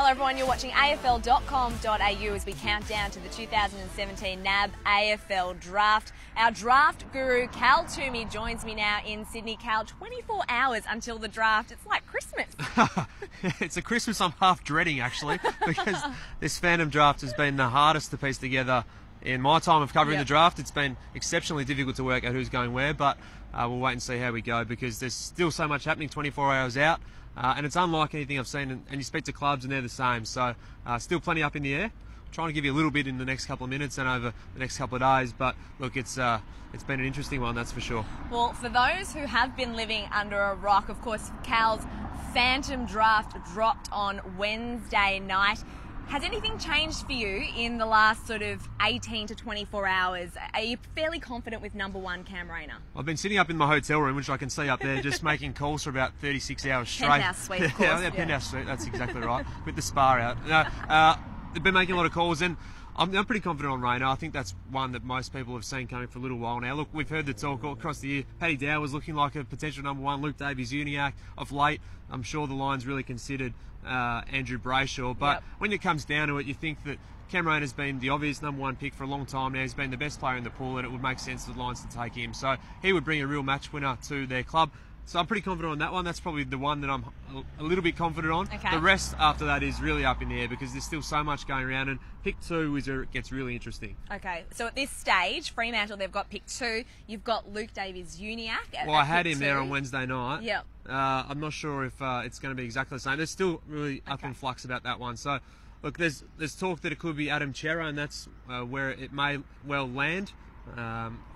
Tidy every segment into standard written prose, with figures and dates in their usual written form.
Hello everyone, you're watching AFL.com.au as we count down to the 2017 NAB AFL Draft. Our draft guru, Cal Twomey, joins me now in Sydney. Cal, 24 hours until the draft. It's like Christmas. It's a Christmas I'm half dreading, actually, because this Phantom draft has been the hardest to piece together in my time of covering the draft. It's been exceptionally difficult to work out who's going where, but we'll wait and see how we go, because there's still so much happening 24 hours out. And it's unlike anything I've seen, and you speak to clubs and they're the same. So still plenty up in the air. Trying to give you a little bit in the next couple of minutes and over the next couple of days, but look, it's been an interesting one, that's for sure. Well, for those who have been living under a rock, of course, Cal's Phantom draft dropped on Wednesday night. Has anything changed for you in the last sort of 18 to 24 hours? Are you fairly confident with number one, Cam Rayner? I've been sitting up in my hotel room, which I can see up there, just making calls for about 36 hours straight. Penthouse suite, of course. Yeah, penthouse suite, that's exactly right, with the spa out. No, they've been making a lot of calls, and I'm pretty confident on Rayner. I think that's one that most people have seen coming for a little while now. Look, we've heard the talk all across the year. Paddy Dow was looking like a potential number one. Luke Davies-Uniacke of late. I'm sure the Lions really considered Andrew Brayshaw. But when it comes down to it, you think that Cam Rayner's been the obvious number one pick for a long time now. He's been the best player in the pool, and it would make sense for the Lions to take him. So he would bring a real match winner to their club. So I'm pretty confident on that one. That's probably the one that I'm a little bit confident on. Okay. The rest after that is really up in the air, because there's still so much going around, and pick two is where it gets really interesting. Okay, so at this stage, Fremantle, they've got pick two. You've got Luke Davies-Uniacke. Well, I had him there on Wednesday night. Yep. I'm not sure if it's going to be exactly the same. There's still really up in flux about that one. So, look, there's talk that it could be Adam Cerra, and that's where it may well land.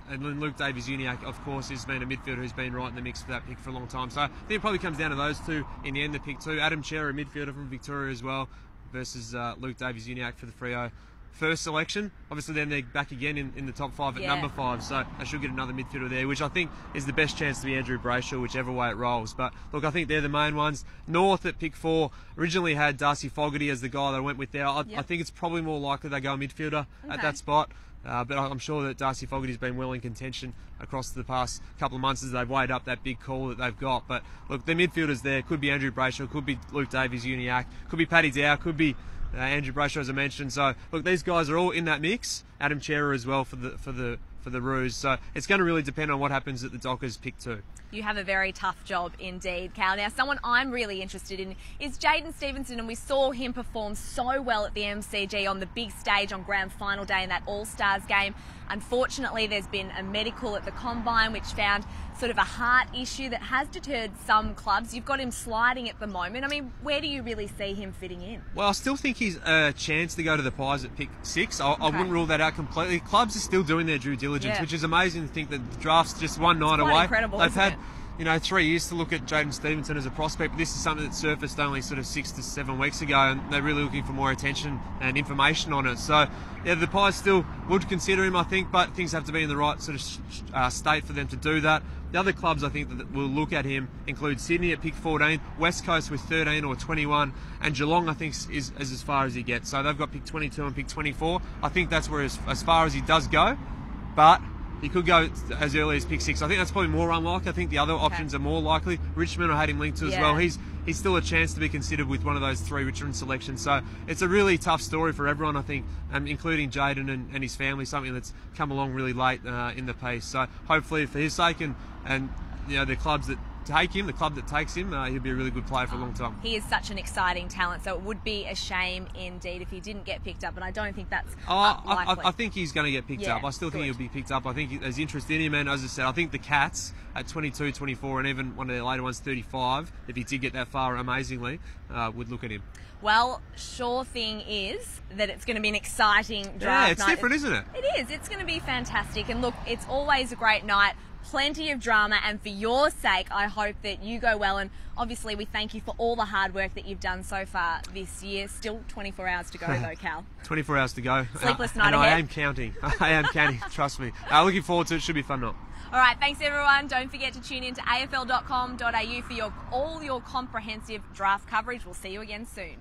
And then Luke Davies-Uniacke, of course, has been a midfielder who's been right in the mix for that pick for a long time. So I think it probably comes down to those two in the end, the pick two. Adam Cerra, a midfielder from Victoria as well, versus Luke Davies-Uniacke for the Freo first selection. Obviously, then they're back again in the top five at number 5, so they should get another midfielder there, which I think is the best chance to be Andrew Brayshaw, whichever way it rolls. But look, I think they're the main ones. North at pick 4 originally had Darcy Fogarty as the guy that I went with there. I think it's probably more likely they go a midfielder at that spot. But I'm sure that Darcy Fogarty's been well in contention across the past couple of months as they've weighed up that big call that they've got. But look, the midfielders there could be Andrew Brayshaw, could be Luke Davies-Uniacke, could be Paddy Dow, could be Andrew Brayshaw, as I mentioned. So look, these guys are all in that mix. Adam Cerra as well for the Roos. So it's going to really depend on what happens at the Dockers pick 2. You have a very tough job indeed, Cal. Now, someone I'm really interested in is Jaden Stevenson, and we saw him perform so well at the MCG on the big stage on grand final day in that All-Stars game. Unfortunately, there's been a medical at the Combine which found sort of a heart issue that has deterred some clubs. You've got him sliding at the moment. I mean, where do you really see him fitting in? Well, I still think he's a chance to go to the Pies at pick 6. I wouldn't rule that out completely. Clubs are still doing their due diligence, which is amazing to think that the draft's just one night away. Incredible, They've had 3 years to look at Jaden Stevenson as a prospect, but this is something that surfaced only sort of 6 to 7 weeks ago, and they're really looking for more attention and information on it. So, yeah, the Pies still would consider him, I think, but things have to be in the right sort of state for them to do that. The other clubs, I think, that will look at him include Sydney at pick 14, West Coast with 13 or 21, and Geelong, I think, is as far as he gets. So they've got pick 22 and pick 24. I think that's where as far as he does go, but he could go as early as pick 6. I think that's probably more unlikely. I think the other options are more likely. Richmond I had him linked to as well. He's still a chance to be considered with one of those 3 Richmond selections. So it's a really tough story for everyone, I think, including Jaden and his family, something that's come along really late in the piece. So hopefully for his sake and the clubs that take him, the club that takes him, he'll be a really good player for a long time. He is such an exciting talent, so it would be a shame indeed if he didn't get picked up, and I don't think that's likely. I think he's going to get picked up. I still think he'll be picked up. I think there's interest in him, and as I said, I think the Cats at 22, 24, and even one of their later ones, 35, if he did get that far amazingly, would look at him. Well, sure thing is that it's going to be an exciting draft night. Yeah, it's different, isn't it? It is. It's going to be fantastic. And look, it's always a great night. Plenty of drama, and for your sake, I hope that you go well. And obviously, we thank you for all the hard work that you've done so far this year. Still 24 hours to go, though, Cal. 24 hours to go. Sleepless night and ahead. I am counting. I am counting. Trust me. Looking forward to it. Should be fun night. All right, thanks everyone. Don't forget to tune in to AFL.com.au for all your comprehensive draft coverage. We'll see you again soon.